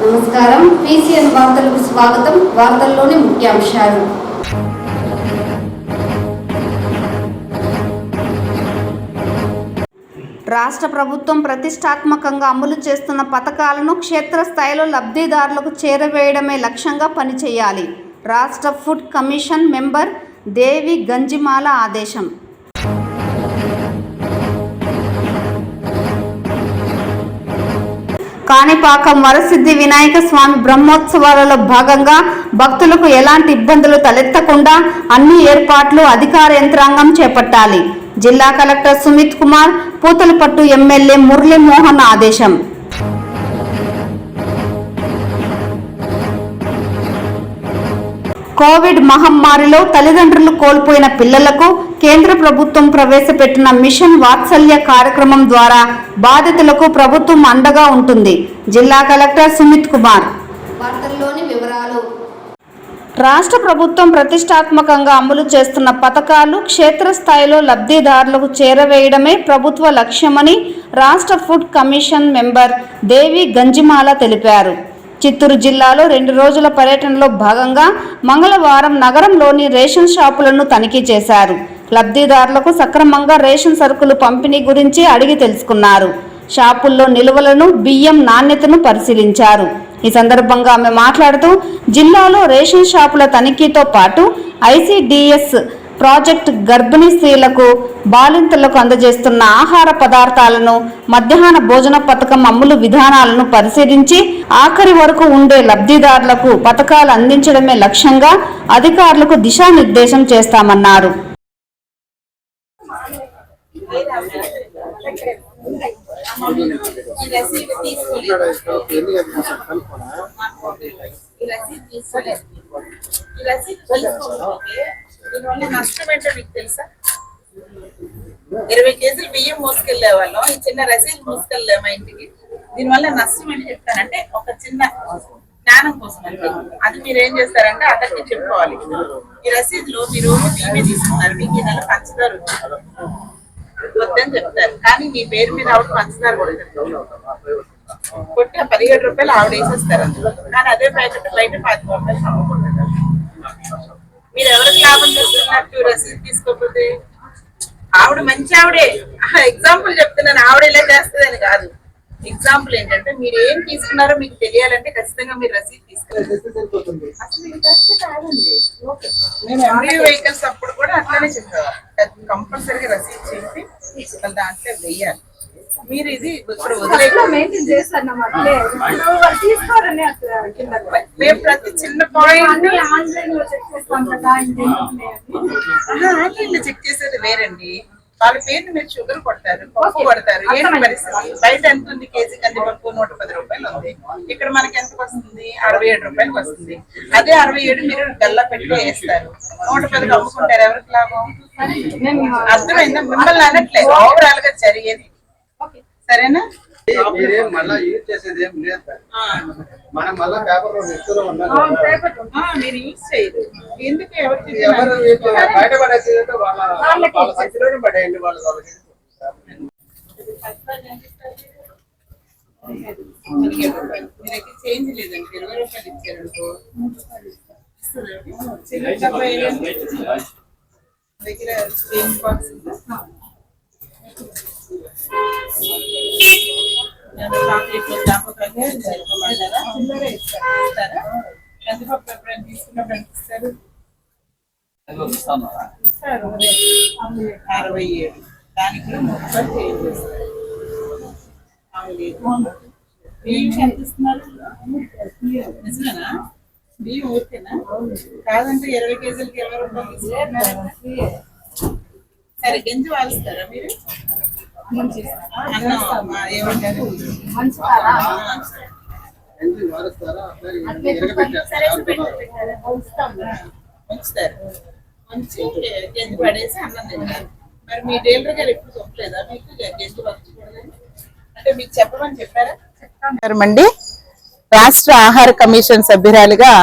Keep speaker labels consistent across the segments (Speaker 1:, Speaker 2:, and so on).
Speaker 1: నమస్కారం. PCN వార్తలకు స్వాగతం. వార్తల్లోని ముఖ్యాంశాలు. రాష్ట్ర ప్రభుత్వం ప్రతిష్టాత్మకంగా అమలు చేస్తున్న పథకాలను క్షేత్రస్థాయిలో లబ్ధిదారులకు చేరవేయడమే లక్ష్యంగా పనిచేయాలి. రాష్ట్ర ఫుడ్ కమిషన్ మెంబర్ దేవి గంజిమాల ఆదేశం. కాణిపాకం వరసిద్ధి వినాయక స్వామి బ్రహ్మోత్సవాలలో భాగంగా భక్తులకు ఎలాంటి ఇబ్బందులు తలెత్తకుండా అన్ని ఏర్పాట్లు అధికార యంత్రాంగం చేపట్టాలి. జిల్లా కలెక్టర్ సుమిత్ కుమార్, పూతలపట్టు ఎమ్మెల్యే మురళీమోహన్ ఆదేశం. కోవిడ్ మహమ్మారిలో తల్లిదండ్రులు కోల్పోయిన పిల్లలకు కేంద్ర ప్రభుత్వం ప్రవేశపెట్టిన మిషన్ వాత్సల్య కార్యక్రమం ద్వారా బాధితులకు ప్రభుత్వం అండగా ఉంటుంది. జిల్లా కలెక్టర్ సుమిత్ కుమార్. వార్తల్లోని వివరాలు. రాష్ట్ర ప్రభుత్వం ప్రతిష్టాత్మకంగా అమలు చేస్తున్న పథకాలు క్షేత్రస్థాయిలో లబ్ధిదారులకు చేరవేయడమే ప్రభుత్వ లక్ష్యమని రాష్ట్ర ఫుడ్ కమిషన్ మెంబర్ దేవి గంజిమాల తెలిపారు. చిత్తూరు జిల్లాలో 2 రోజుల పర్యటనలో భాగంగా మంగళవారం నగరంలోని రేషన్ షాపులను తనిఖీ చేశారు. లబ్ధిదారులకు సక్రమంగా రేషన్ సరుకులు పంపిణీ గురించి అడిగి తెలుసుకున్నారు. షాపుల్లో నిల్వలను, బియ్యం నాణ్యతను పరిశీలించారు. ఈ సందర్భంగా ఆమె మాట్లాడుతూ జిల్లాలో రేషన్ షాపుల తనిఖీతో పాటు ICDS ప్రాజెక్టు గర్భిణీ స్త్రీలకు, బాలింతలకు అందజేస్తున్న ఆహార పదార్థాలను, మధ్యాహ్న భోజన పథకం అమలు విధానాలను పరిశీలించి ఆఖరి వరకు ఉండే లబ్ధిదారులకు పథకాలు అందించడమే లక్ష్యంగా అధికారులకు దిశానిర్దేశం చేస్తామన్నారు.
Speaker 2: నష్టం ఏంటో మీకు తెలుసా? 20 కేజీలు బియ్యం మోసుకెళ్లే వాళ్ళం, ఈ చిన్న రసీదు మోసుకెళ్లే మా ఇంటికి. దీనివల్ల నష్టం ఏంటి చెప్తానంటే, ఒక చిన్న జ్ఞానం కోసం అంటే అది మీరు ఏం చేస్తారంటే అందరికి చెప్పుకోవాలి. ఈ రసీదులో మీరు బియ్యమే తీసుకున్నారు, మీకు ఈ నెల పంచదార వద్దని చెప్తారు, కానీ మీ పేరు మీద ఆవిడ పంచదార కూడా కొట్టి 17 రూపాయలు ఆవిడ వేసేస్తారు అందులో. కానీ అదే ప్యాకెట్ బయట 10 రూపాయలు అమ్ముకుంటారు. మీరు ఎవరికి లాభం చేస్తున్నట్టు రసీదు తీసుకోకపోతే? ఆవిడ మంచి ఆవిడే, ఎగ్జాంపుల్ చెప్తున్నాను, ఆవిడ ఇలా చేస్తుందని కాదు. ఎగ్జాంపుల్ ఏంటంటే, మీరు ఏం తీసుకున్నారో మీకు తెలియాలంటే ఖచ్చితంగా మీరు రసీదు తీసుకోవాలి. అసలు ఇది కరెక్ట్ కాదండి. మేము ఎంబ్రీ వెహికల్స్ అప్పుడు కూడా అట్లానే చెప్పేవాళ్ళు, కంపల్సరీగా రసీదు చెప్పి దాంట్లో వెయ్యాలి. మీరు ఇది ఇప్పుడు మేము ప్రతి చిన్న పాయింట్ ఆన్లైన్ లో చెక్ చేసేది వేరండి. వాళ్ళ పేరుని మీరు షుగర్ కొడతారు, పప్పు కొడతారు, ఏంటి పరిస్థితి? బయట ఎంత ఉంది కేజీ కందిపప్పు? 110 రూపాయలు ఉంది. ఇక్కడ మనకి ఎంతకు వస్తుంది? 67 రూపాయలకు వస్తుంది. అదే 67 మీరు గల్లా పెట్టి వేస్తారు, 110 అమ్ముకుంటారు. ఎవరికి లాభం? అర్థమైందా? మిమ్మల్ని అనట్లేదు, ఓవరాల్ గా జరిగేది. సరేనా? మీరు యూజ్ చేయదు ఎందుకు? చేంజ్ లేదండి, 20 రూపాయలు ఇచ్చారు దగ్గర చేంజ్ బాక్స్. చాక్లెట్లు, జామకాయలు ఇస్తారా? కందిపప్పు ఎప్పుడైనా తీసుకున్నప్పుడు ఎంత ఇస్తారు? 67. దానికి కూడా 30 చేంజ్ చేస్తారు. బియ్యం ఎంత ఇస్తున్నారు? నిజమేనా? బియ్యం ఊరికేనా? కాదంటే 20 కేజీలకి 20 రూపాయలు ఇస్తున్నారు. సరే, గింజ వాలుస్తారా మీరు? ఏమంటారు? ఉంచుతారు, మంచి గెంజు పడేసి అన్నం తింటారు. మరి మీ డీలర్ గారు ఎప్పుడు చెప్పలేదా మీకు గెంజు పంచకూడదని? అంటే మీకు చెప్పమని చెప్పారా? చెప్తామండి. రాష్ట్ర ఆహార కమిషన్ సభ్యురాలుగా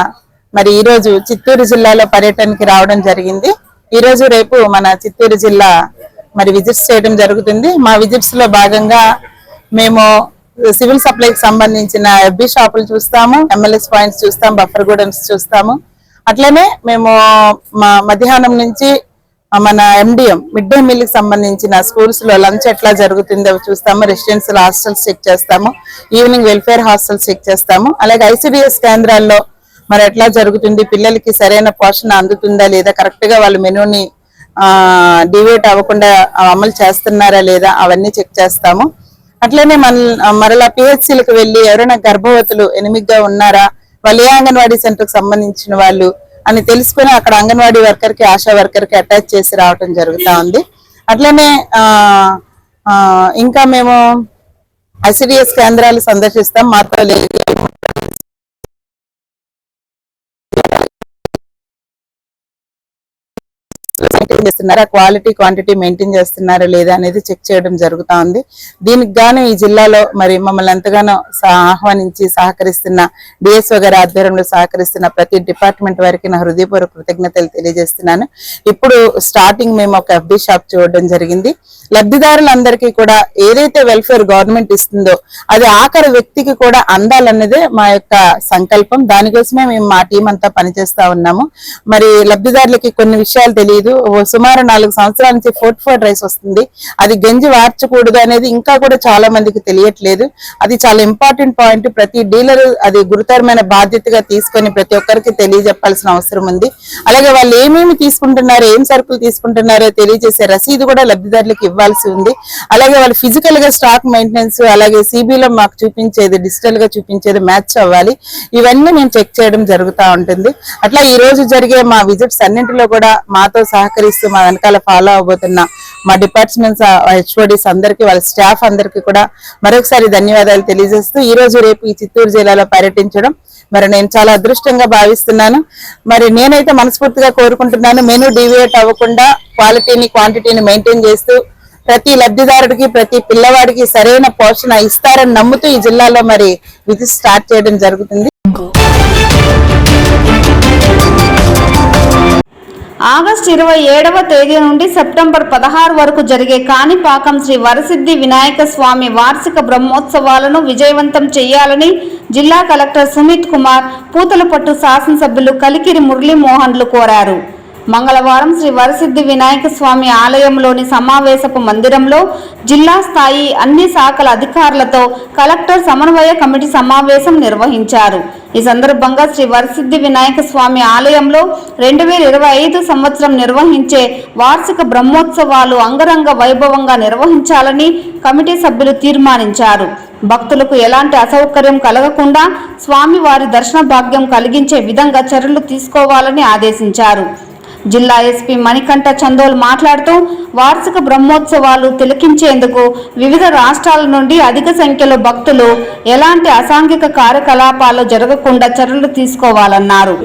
Speaker 2: మరి ఈ రోజు చిత్తూరు జిల్లాలో పర్యటనకి రావడం జరిగింది. ఈ రోజు రేపు మన చిత్తూరు జిల్లా మరి విజిట్స్ చేయడం జరుగుతుంది. మా విజిట్స్ లో భాగంగా మేము
Speaker 3: సివిల్ సప్లైకి సంబంధించిన FB షాపులు చూస్తాము, MLS పాయింట్స్ చూస్తాము, బఫర్ గోడౌన్స్ చూస్తాము. అట్లనే మేము మధ్యాహ్నం నుంచి మన MDM మిడ్ డే మీల్ కి సంబంధించిన స్కూల్స్ లో లంచ్ ఎట్లా జరుగుతుందో చూస్తాము, రెసిడెన్షియల్ హాస్టల్స్ చెక్ చేస్తాము, ఈవినింగ్ వెల్ఫేర్ హాస్టల్స్ చెక్ చేస్తాము. అలాగే ICDS కేంద్రాల్లో మరి ఎట్లా జరుగుతుంది, పిల్లలకి సరైన పోషణ అందుతుందా లేదా, కరెక్ట్ గా వాళ్ళ మెనూని డివేట్ అవ్వకుండా అమలు చేస్తున్నారా లేదా అవన్నీ చెక్ చేస్తాము. అట్లనే మరలా PHCలకు వెళ్ళి ఎవరైనా గర్భవతులు ఎనిమిగ్గా ఉన్నారా, వాళ్ళు ఏ అంగన్వాడీ సెంటర్ కి సంబంధించిన వాళ్ళు అని తెలుసుకుని అక్కడ అంగన్వాడీ వర్కర్ కి ఆశా వర్కర్ కి అటాచ్ చేసి రావటం జరుగుతా ఉంది. అట్లనే ఇంకా మేము ICDS కేంద్రాలు సందర్శిస్తాం. మాతో చేస్తున్నారా, క్వాలిటీ క్వాంటిటీ మెయింటైన్ చేస్తున్నారా లేదా అనేది చెక్ చేయడం జరుగుతా ఉంది. దీనికి గాను ఈ జిల్లాలో మరి మమ్మల్ని ఎంతగానో ఆహ్వానించి సహకరిస్తున్న DSO గారి ఆధ్వర్యంలో సహకరిస్తున్న ప్రతి డిపార్ట్మెంట్ వారికి నా హృదయపూర్వక కృతజ్ఞతలు తెలియజేస్తున్నాను. ఇప్పుడు స్టార్టింగ్ మేము ఒక FB షాప్ చూడడం జరిగింది. లబ్ధిదారులందరికీ కూడా ఏదైతే వెల్ఫేర్ గవర్నమెంట్ ఇస్తుందో అది ఆఖరి వ్యక్తికి కూడా అందాలన్నదే మా యొక్క సంకల్పం. దానికోసమే మేము మా టీం అంతా పనిచేస్తా ఉన్నాము. మరి లబ్ధిదారులకి కొన్ని విషయాలు తెలియదు. సుమారు 4 సంవత్సరాల నుంచి 44 రైస్ వస్తుంది, అది గంజి వార్చకూడదు అనేది ఇంకా కూడా చాలా మందికి తెలియట్లేదు. అది చాలా ఇంపార్టెంట్ పాయింట్. ప్రతి డీలర్ అది గురుతరమైన బాధ్యతగా తీసుకొని ప్రతి ఒక్కరికి తెలియజెప్పాల్సిన అవసరం ఉంది. అలాగే వాళ్ళు ఏమేమి తీసుకుంటున్నారో, ఏం సరుకులు తీసుకుంటున్నారో తెలియజేసే రసీదు కూడా లబ్ధిదారులకు ఇవ్వాల్సి ఉంది. అలాగే వాళ్ళు ఫిజికల్ గా స్టాక్ మెయింటెనెన్స్, అలాగే CBలో మాకు చూపించేది, డిజిటల్ గా చూపించేది మ్యాచ్ అవ్వాలి. ఇవన్నీ మేము చెక్ చేయడం జరుగుతూ ఉంటుంది. అట్లా ఈ రోజు జరిగే మా విజిట్స్ అన్నింటిలో కూడా మాతో సహకరిస్తూ మా వెనకాల ఫాలో అవబోతున్న మా డిపార్ట్మెంట్స్ HODs అందరికీ, వాళ్ళ స్టాఫ్ అందరికీ కూడా మరొకసారి ధన్యవాదాలు తెలియజేస్తూ ఈ రోజు రేపు ఈ చిత్తూరు జిల్లాలో పర్యటించడం మరి నేను చాలా అదృష్టంగా భావిస్తున్నాను. మరి నేనైతే మనస్ఫూర్తిగా కోరుకుంటున్నాను, మెనూ డీవియేట్ అవ్వకుండా క్వాలిటీని క్వాంటిటీని మెయింటైన్ చేస్తూ ప్రతి లబ్ధిదారుడికి ప్రతి పిల్లవాడికి సరైన పోషణ ఇస్తారని నమ్ముతూ ఈ జిల్లాలో మరి విజిట్ స్టార్ట్ చేయడం జరుగుతుంది.
Speaker 1: ఆగస్టు 27వ తేదీ నుండి సెప్టెంబర్ 16 వరకు జరిగే కాణిపాకం శ్రీ వరసిద్ధి వినాయక స్వామి వార్షిక బ్రహ్మోత్సవాలను విజయవంతం చేయాలని జిల్లా కలెక్టర్ సుమిత్ కుమార్, పూతలపట్టు శాసనసభ్యులు కలికిరి మురళీమోహన్లు కోరారు. మంగళవారం శ్రీ వరసిద్ధి వినాయక స్వామి ఆలయంలోని సమావేశపు మందిరంలో జిల్లా స్థాయి అన్ని శాఖల అధికారులతో కలెక్టర్ సమన్వయ కమిటీ సమావేశం నిర్వహించారు. ఈ సందర్భంగా శ్రీ వరసిద్ధి వినాయక స్వామి ఆలయంలో 2025 సంవత్సరం నిర్వహించే వార్షిక బ్రహ్మోత్సవాలు అంగరంగ వైభవంగా నిర్వహించాలని కమిటీ సభ్యులు తీర్మానించారు. భక్తులకు ఎలాంటి అసౌకర్యం కలగకుండా స్వామివారి దర్శన భాగ్యం కలిగించే విధంగా చర్యలు తీసుకోవాలని ఆదేశించారు. జిల్లా SP మణికంఠ చందోల్ మాట్లాడుతూ వార్షిక బ్రహ్మోత్సవాలు తిలకించేందుకు వివిధ రాష్ట్రాల నుండి అధిక సంఖ్యలో భక్తులు ఎలాంటి అసాంఘిక కార్యకలాపాలు జరగకుండా చర్యలు తీసుకోవాలన్నారు.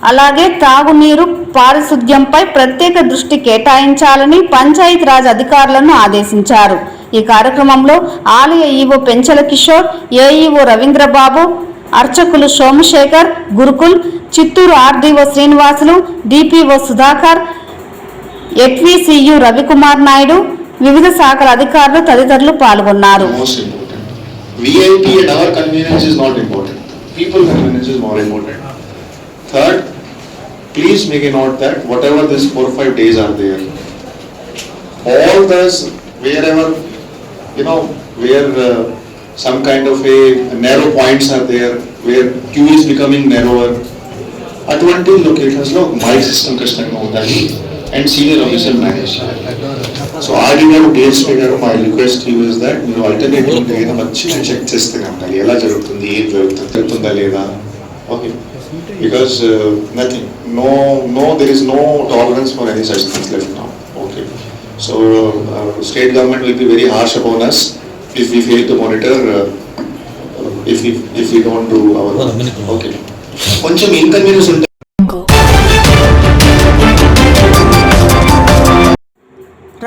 Speaker 1: అలాగే తాగునీరు, పారిశుద్ధ్యంపై ప్రత్యేక దృష్టి కేటాయించాలని పంచాయతీరాజ్ అధికారులను ఆదేశించారు. ఈ కార్యక్రమంలో ఆలయ EO పెంచల కిషోర్, AEO రవీంద్రబాబు, అర్చకులు Somashekar, Gurukul, Chittoor RDO Srinivasulu, DPO Sudhakar, HVCU Ravikumar Naidu, వివిధ శాఖల అధికారులు తదితరులు పాల్గొన్నారు.
Speaker 4: VIP and our convenience is not important. People convenience is more important. Third, please make a note that whatever these 4 or 5 days are there, all this wherever where some kind of a narrow points are there, where queue is becoming narrower, అటువంటి locations లో mic system ఖచ్చితంగా ఉండాలి and senior officer manage. So RDO DSP గారు my request you is that మీరు alternative ఏదైనా మంచిగా check చేస్తూనే ఉండాలి, ఎలా జరుగుతుంది, ఏం జరుగుతుందా లేదా. Okay, because nothing, no there is no tolerance for any such things left now. Okay, so state government will be very harsh upon us if we fail to monitor, if we don't do our work. Okay, కొంచెం inconvenience ఉంటుంది.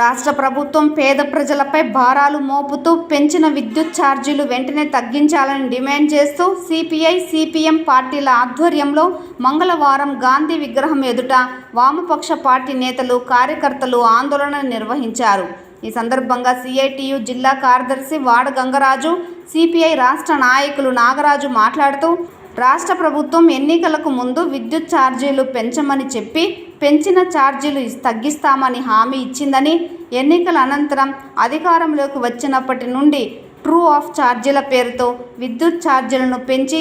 Speaker 1: రాష్ట్ర ప్రభుత్వం పేద ప్రజలపై భారాలు మోపుతూ పెంచిన విద్యుత్ ఛార్జీలు వెంటనే తగ్గించాలని డిమాండ్ చేస్తూ CPI, CPM పార్టీల ఆధ్వర్యంలో మంగళవారం గాంధీ విగ్రహం ఎదుట వామపక్ష పార్టీ నేతలు, కార్యకర్తలు ఆందోళన నిర్వహించారు. ఈ సందర్భంగా సిఐటియు జిల్లా కార్యదర్శి వాడ గంగరాజు, సిపిఐ రాష్ట్ర నాయకులు నాగరాజు మాట్లాడుతూ రాష్ట్ర ప్రభుత్వం ఎన్నికలకు ముందు విద్యుత్ ఛార్జీలు పెంచమని చెప్పి పెంచిన ఛార్జీలు తగ్గిస్తామని హామీ ఇచ్చిందని, ఎన్నికల అనంతరం అధికారంలోకి వచ్చినప్పటి నుండి ట్రూ ఆఫ్ ఛార్జీల పేరుతో విద్యుత్ ఛార్జీలను పెంచి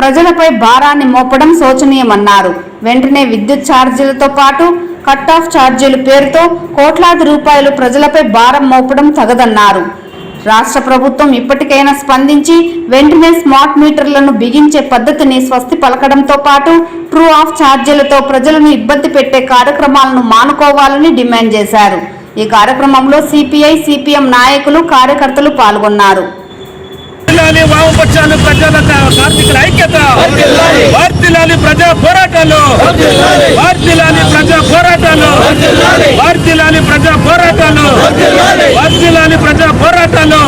Speaker 1: ప్రజలపై భారాన్ని మోపడం శోచనీయమన్నారు. వెంటనే విద్యుత్ ఛార్జీలతో పాటు కట్ ఆఫ్ ఛార్జీల పేరుతో కోట్లాది రూపాయలు ప్రజలపై భారం మోపడం తగదన్నారు. రాష్ట్ర ప్రభుత్వం ఇప్పటికైనా స్పందించి వెంటనే స్మార్ట్ మీటర్లను బిగించే పద్ధతిని స్వస్తి పలకడంతో పాటు ట్రూ ఆఫ్ ఛార్జీలతో ప్రజలను ఇబ్బంది పెట్టే కార్యక్రమాలను మానుకోవాలని డిమాండ్ చేశారు. ఈ కార్యక్రమంలో సిపిఐ, సిపిఎం నాయకులు, కార్యకర్తలు పాల్గొన్నారు.
Speaker 5: వామపక్షాలు ప్రజల కార్మికుల ఐక్యత, వర్ధిల్లాలి ప్రజా పోరాటాలు, వర్ధిల్లాలి ప్రజా పోరాటాలు, వర్ధిల్లాలి ప్రజా పోరాటాలు, వర్ధిల్లాలి ప్రజా పోరాటాలు.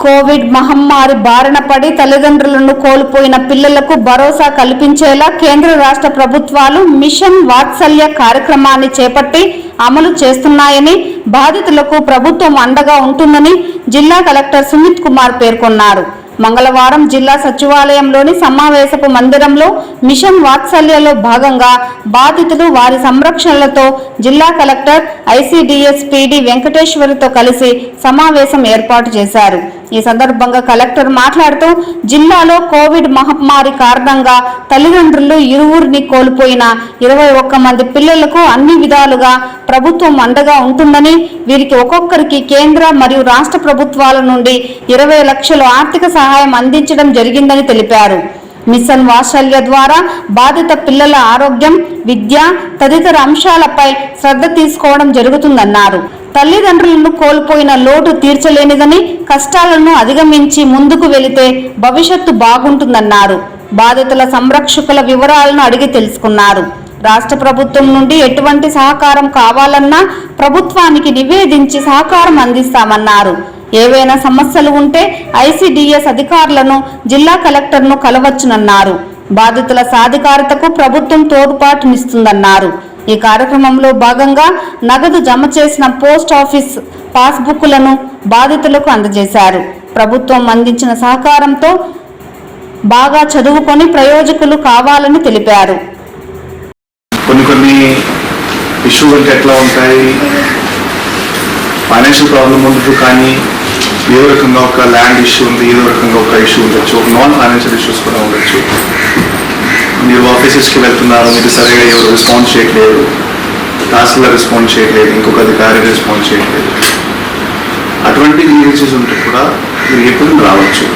Speaker 1: కోవిడ్ మహమ్మారి బారిన పడి తల్లిదండ్రులను కోల్పోయిన పిల్లలకు భరోసా కల్పించేలా కేంద్ర రాష్ట్ర ప్రభుత్వాలు మిషన్ వాత్సల్య కార్యక్రమాన్ని చేపట్టి అమలు చేస్తున్నాయని, బాధితులకు ప్రభుత్వం అండగా ఉంటుందని జిల్లా కలెక్టర్ సుమిత్ కుమార్ పేర్కొన్నారు. మంగళవారం జిల్లా సచివాలయంలోని సమావేశపు మందిరంలో మిషన్ వాత్సల్యలో భాగంగా బాధితులు, వారి సంరక్షణలతో జిల్లా కలెక్టర్, ఐసిడిఎస్ పిడి వెంకటేశ్వరితో కలిసి సమావేశం ఏర్పాటు చేశారు. ఈ సందర్భంగా కలెక్టర్ మాట్లాడుతూ జిల్లాలో కోవిడ్ మహమ్మారి కారణంగా తల్లిదండ్రులు ఇరువురిని కోల్పోయిన 21 మంది పిల్లలకు అన్ని విధాలుగా ప్రభుత్వం అండగా ఉంటుందని, వీరికి ఒక్కొక్కరికి కేంద్ర మరియు రాష్ట్ర ప్రభుత్వాల నుండి 20 లక్షలు ఆర్థిక సహాయం అందించడం జరిగిందని తెలిపారు. మిషన్ వాత్సల్య ద్వారా బాధిత పిల్లల ఆరోగ్యం, విద్య తదితర అంశాలపై శ్రద్ధ తీసుకోవడం జరుగుతుందన్నారు. తల్లిదండ్రులను కోల్పోయిన లోటు తీర్చలేనిదని, కష్టాలను అధిగమించి ముందుకు వెళితే భవిష్యత్తు బాగుంటుందన్నారు. బాధితుల సంరక్షకుల వివరాలను అడిగి తెలుసుకున్నారు. రాష్ట్ర ప్రభుత్వం నుండి ఎటువంటి సహకారం కావాలన్నా ప్రభుత్వానికి నివేదించి సహకారం అందిస్తామన్నారు. ఏవైనా సమస్యలు ఉంటే ఐసిడిఎస్ అధికారులను, జిల్లా కలెక్టర్ను కలవచ్చునన్నారు. బాధితుల సాధికారతకు ప్రభుత్వం తోడ్పాటునిస్తుందన్నారు. ఈ కార్యక్రమంలో భాగంగా నగదు జమ చేసిన పోస్ట్ ఆఫీస్ పాస్బుక్లను బాధితులకు అందజేశారు. ప్రభుత్వం అందించిన సహకారంతో బాగా చదువుకొని ప్రయోజకులు కావాలని తెలిపారు.
Speaker 6: కొన్ని ఇష్యూస్ అంటే ఎట్లా ఉంటాయి, ఫైనాన్షియల్ ప్రాబ్లం ఉండదు, కానీ ఏదో రకంగా ఒక ల్యాండ్ ఇష్యూ ఉంది, ఏదో రకంగా ఒక ఇష్యూ ఉండొచ్చు, ఒక నాన్ ఫైనాన్షియల్ ఇష్యూస్ కూడా ఉండొచ్చు. మీరు ఆఫీసెస్కి వెళ్తున్నారు, మీరు సరిగా ఎవరు రెస్పాన్స్ చేయట్లేదు, టాస్క్లో రెస్పాన్స్ చేయట్లేదు, ఇంకొక అధికారి రెస్పాన్స్ చేయట్లేదు, అటువంటి గ్రీవెన్సెస్ ఉంటే కూడా మీరు ఎప్పుడు రావచ్చు.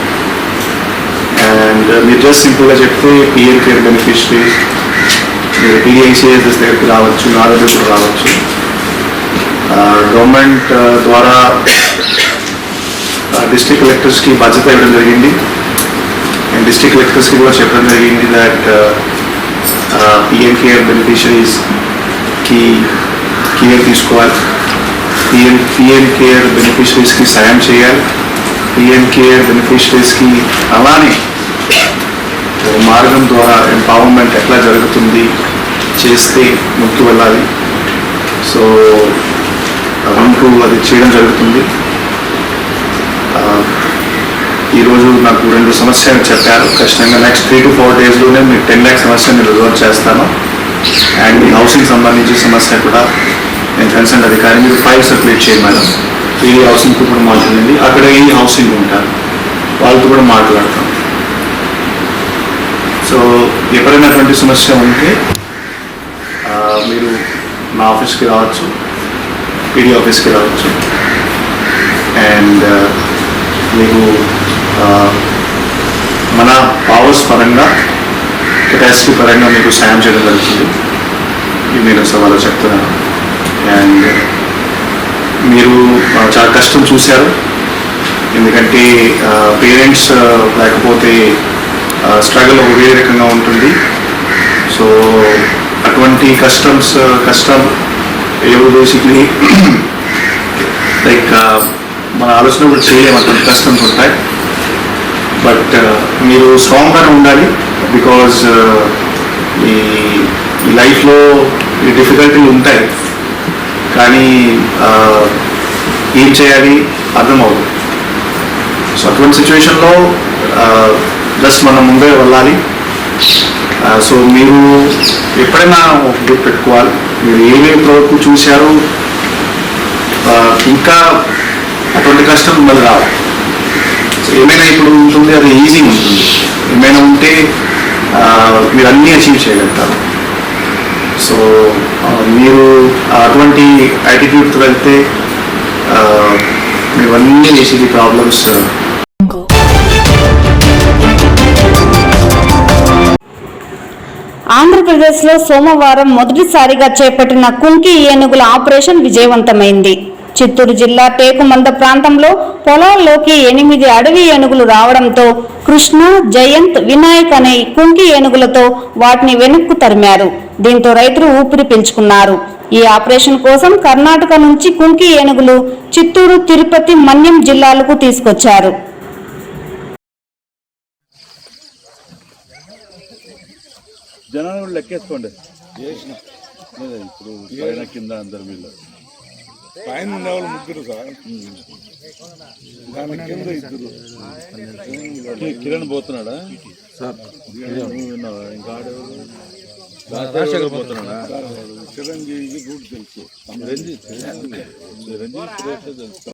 Speaker 6: అండ్ మీరు జస్ట్ సింపుల్గా చెప్తే పిఎం కేర్ బెనిఫిషరీస్, మీరు టీఐసిఎస్ దగ్గరికి రావచ్చు, నా దగ్గర కూడా రావచ్చు. గవర్నమెంట్ ద్వారా డిస్ట్రిక్ట్ కలెక్టర్స్కి బాధ్యత ఇవ్వడం జరిగింది. అండ్ డిస్ట్రిక్ట్ కలెక్టర్స్కి కూడా చెప్పడం జరిగింది దట్ పిఎం కేర్ బెనిఫిషరీస్కి కేర్ తీసుకోవాలి, పిఎం కేర్ బెనిఫిషరీస్కి సాయం చేయాలి, పిఎం కేర్ బెనిఫిషరీస్కి అలానే మార్గం ద్వారా ఎంపవర్మెంట్ ఎట్లా జరుగుతుంది చేస్తే ముందుకు వెళ్ళాలి. సో మనకు అది చేయడం జరుగుతుంది. ఈరోజు నాకు 2 సమస్యలు చెప్పారు. ఖచ్చితంగా నెక్స్ట్ 3 to 4 డేస్లోనే మీకు 10 lakhs సమస్యని రిజాల్వ్ చేస్తాను. అండ్ మీ హౌసింగ్ సంబంధించిన సమస్య కూడా నేను కన్సర్న్ అధికారి మీరు ఫైల్ సర్క్యులేట్ చేయండి మేడం. ఈ హౌసింగ్తో కూడా మాట్లాడండి, అక్కడ ఈ హౌసింగ్ ఉంటారు వాళ్ళతో కూడా మాట్లాడతాం. సో ఎప్పుడైనా అటువంటి సమస్య ఉంటే మీరు నా ఆఫీస్కి రావచ్చు, పీడీ ఆఫీస్కి రావచ్చు. అండ్ మీకు మన పవర్స్ పరంగా, కెపాసిటీ పరంగా మీకు సాయం చేయడం జరుగుతుంది. ఇది నేను సవాలు చెప్తున్నాను. అండ్ మీరు చాలా కష్టం చూశారు, ఎందుకంటే పేరెంట్స్ లేకపోతే స్ట్రగుల్ ఒకే రకంగా ఉంటుంది. సో అటువంటి కష్టం ఎవరు బేసిక్లీ లైక్ మన ఆలోచన కూడా చేయలేము, అటువంటి కష్టంస్ ఉంటాయి. బట్ మీరు స్ట్రాంగ్గానే ఉండాలి, బికాజ్ ఈ ఈ లైఫ్లో ఈ డిఫికల్టీలు ఉంటాయి, కానీ ఏం చేయాలి అర్థమవుతుంది. సో అటువంటి సిచ్యువేషన్లో జస్ట్ మనం ముందే వెళ్ళాలి. సో మీరు ఎప్పుడైనా గుర్తు పెట్టుకోవాలి, మీరు ఏమేమి వరకు చూశారు, ఇంకా అటువంటి కష్టం మళ్ళీ రావు. సో ఏమైనా ఇప్పుడు ఉంటుంది, అది ఈజీగా ఉంటుంది. ఏమైనా ఉంటే మీరు అన్నీ అచీవ్ చేయగలుగుతారు. సో మీరు అటువంటి యాటిట్యూడ్తో వెళ్తే మీరు అన్నీ చేసేది ప్రాబ్లమ్స్.
Speaker 1: ఆంధ్రప్రదేశ్లో సోమవారం మొదటిసారిగా చేపట్టిన కుంకి ఏనుగుల ఆపరేషన్ విజయవంతమైంది. చిత్తూరు జిల్లా టేకుమంద ప్రాంతంలో పొలాల్లోకి 8 అడవి ఏనుగులు రావడంతో కృష్ణ, జయంత్, వినాయక్ అనే కుంకి ఏనుగులతో వాటిని వెనక్కు తరిమారు. దీంతో రైతులు ఊపిరి పీల్చుకున్నారు. ఈ ఆపరేషన్ కోసం కర్ణాటక నుంచి కుంకి ఏనుగులు చిత్తూరు, తిరుపతి, మన్యం జిల్లాలకు తీసుకొచ్చారు.
Speaker 7: జనాలు కూడా లెక్కేసుకోండి. ఇప్పుడు పైన కింద అందరు వీళ్ళు పైన ఉండేవాళ్ళు 3 సార్, దాని కింద 2. కిరణ్ పోతున్నాడా సార్? విన్నావా? ఇంకా ఆడేవారు పోతున్నాడా? చిరంజీవి రూట్ తెలుసు, చిరంజీవి తెలుసు.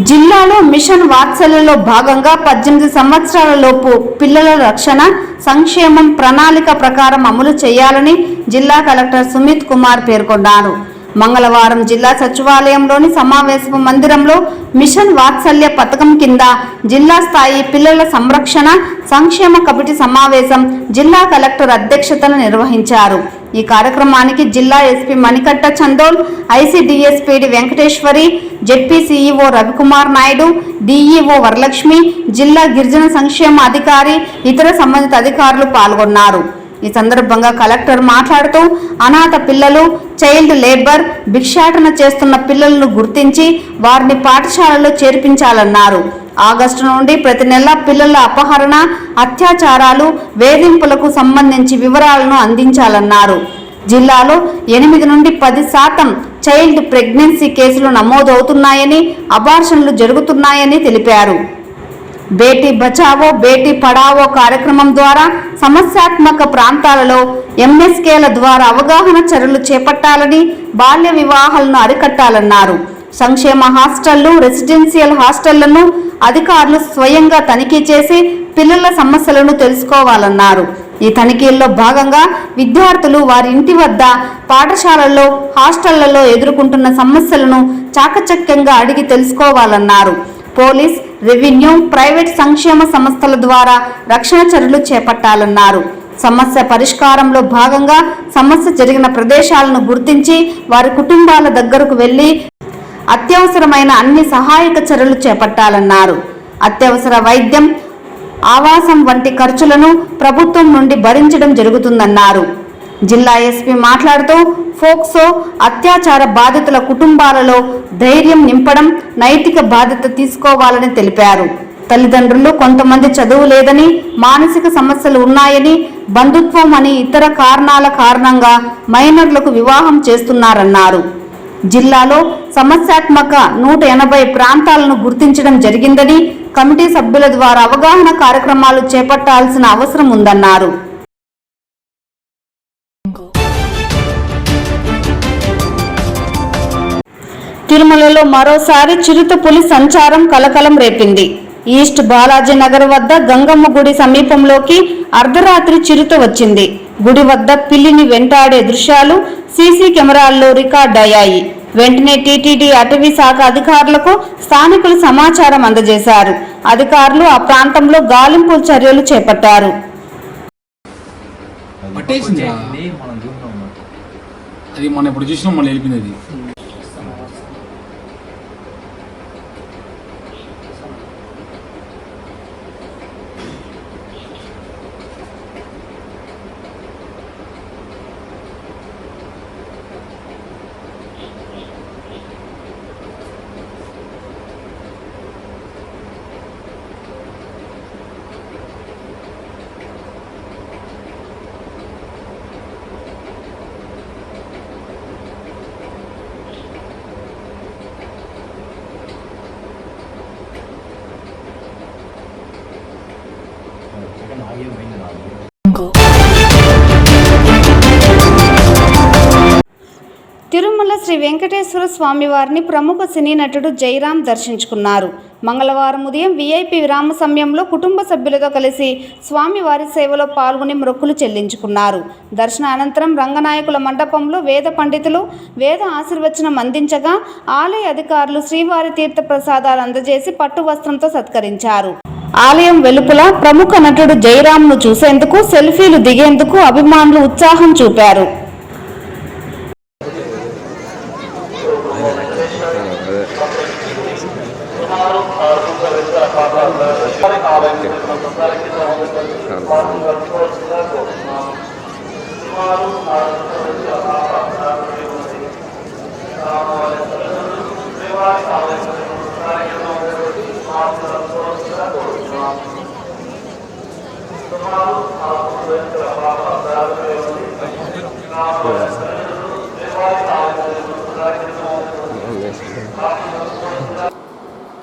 Speaker 1: జిల్లాలో మిషన్ వాత్సల్యలో భాగంగా 18 సంవత్సరాల లోపు పిల్లల రక్షణ, సంక్షేమం ప్రణాళిక ప్రకారం అమలు చేయాలని జిల్లా కలెక్టర్ సుమిత్ కుమార్ పేర్కొన్నారు. మంగళవారం జిల్లా సచివాలయంలోని సమావేశపు మందిరంలో మిషన్ వాత్సల్య పథకం కింద జిల్లా స్థాయి పిల్లల సంరక్షణ సంక్షేమ కమిటీ సమావేశం జిల్లా కలెక్టర్ అధ్యక్షతన నిర్వహించారు. ఈ కార్యక్రమానికి జిల్లా SP Manikanta Chandol, ICDS PD Venkateshwari, ZP CEO Ravikumar Naidu, DEO Varalakshmi, జిల్లా గిరిజన సంక్షేమ అధికారి, ఇతర సంబంధిత అధికారులు పాల్గొన్నారు. ఈ సందర్భంగా కలెక్టర్ మాట్లాడుతూ అనాథ పిల్లలు, చైల్డ్ లేబర్, భిక్షాటన చేస్తున్న పిల్లలను గుర్తించి వారిని పాఠశాలలో చేర్పించాలన్నారు. ఆగస్టు నుండి ప్రతి నెల పిల్లల అపహరణ, అత్యాచారాలు, వేధింపులకు సంబంధించి వివరాలను అందించాలన్నారు. జిల్లాలో 8 నుండి 10% చైల్డ్ ప్రెగ్నెన్సీ కేసులు నమోదవుతున్నాయని, అబార్షన్లు జరుగుతున్నాయని తెలిపారు. బేటీ బచావో బేటీ పడావో కార్యక్రమం ద్వారా సమస్యాత్మక ప్రాంతాలలో ఎంఎస్కేల ద్వారా అవగాహన చర్యలు చేపట్టాలని, బాల్య వివాహాలను అరికట్టాలన్నారు. సంక్షేమ హాస్టళ్లు, రెసిడెన్షియల్ హాస్టళ్లను అధికారులు స్వయంగా తనిఖీ చేసి పిల్లల సమస్యలను తెలుసుకోవాలన్నారు. ఈ తనిఖీల్లో భాగంగా విద్యార్థులు వారి ఇంటి వద్ద, పాఠశాలల్లో, హాస్టళ్లలో ఎదుర్కొంటున్న సమస్యలను చాకచక్యంగా అడిగి తెలుసుకోవాలన్నారు. పోలీస్, రెవెన్యూ, ప్రైవేట్ సంక్షేమ సంస్థల ద్వారా రక్షణ చర్యలు చేపట్టాలన్నారు. సమస్య పరిష్కారంలో భాగంగా సమస్య జరిగిన ప్రదేశాలను గుర్తించి వారి కుటుంబాల దగ్గరకు వెళ్లి అత్యవసరమైన అన్ని సహాయక చర్యలు చేపట్టాలన్నారు. అత్యవసర వైద్యం, ఆవాసం వంటి ఖర్చులను ప్రభుత్వం నుండి భరించడం జరుగుతుందన్నారు. జిల్లా ఎస్పీ మాట్లాడుతూ ఫోక్సో, అత్యాచార బాధితుల కుటుంబాలలో ధైర్యం నింపడం, నైతిక బాధ్యత తీసుకోవాలని తెలిపారు. తల్లిదండ్రులు కొంతమంది చదువు లేదని, మానసిక సమస్యలు ఉన్నాయని, బంధుత్వం అని ఇతర కారణాల కారణంగా మైనర్లకు వివాహం చేస్తున్నారన్నారు. జిల్లాలో సమస్యాత్మక 180 ప్రాంతాలను గుర్తించడం జరిగిందని, కమిటీ సభ్యుల ద్వారా అవగాహన కార్యక్రమాలు చేపట్టాల్సిన అవసరం ఉందన్నారు. తిరుమలలో మరోసారి చిరుతపులి సంచారం కలకలం రేపింది. ఈస్ట్ బాలాజీ నగర్ వద్ద గంగమ్మ గుడి సమీపంలోకి అర్ధరాత్రి చిరుత వచ్చింది. గుడి వద్ద పిల్లిని వెంటాడే దృశ్యాలు సీసీ కెమెరాల్లో రికార్డయ్యాయి. వెంటనే టీటీడీ అటవీ శాఖ అధికారులకు స్థానికులు సమాచారం అందజేశారు. అధికారులు ఆ ప్రాంతంలో గాలింపు చర్యలు చేపట్టారు.
Speaker 5: అది మనం ఇప్పుడు చూసినాం, మళ్ళీ వెళ్ళిపోయినది.
Speaker 1: శ్రీ వెంకటేశ్వర స్వామి వారిని ప్రముఖ సినీ నటుడు జయరాం దర్శించుకున్నారు. మంగళవారం ఉదయం వీఐపీ విరామ సమయంలో కుటుంబ సభ్యులతో కలిసి స్వామివారి సేవలో పాల్గొని మొక్కులు చెల్లించుకున్నారు. దర్శన అనంతరం రంగనాయకుల మండపంలో వేద పండితులు వేద ఆశీర్వచనం అందించగా ఆలయ అధికారులు శ్రీవారి తీర్థ ప్రసాదాలు అందజేసి పట్టు వస్త్రంతో సత్కరించారు. ఆలయం వెలుపల ప్రముఖ నటుడు జయరాంను చూసేందుకు సెల్ఫీలు దిగేందుకు అభిమానులు ఉత్సాహం చూపారు.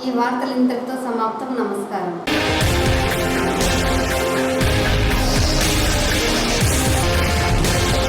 Speaker 1: ఈ వార్తలు ఇంతటితో సమాప్తం. నమస్కారం.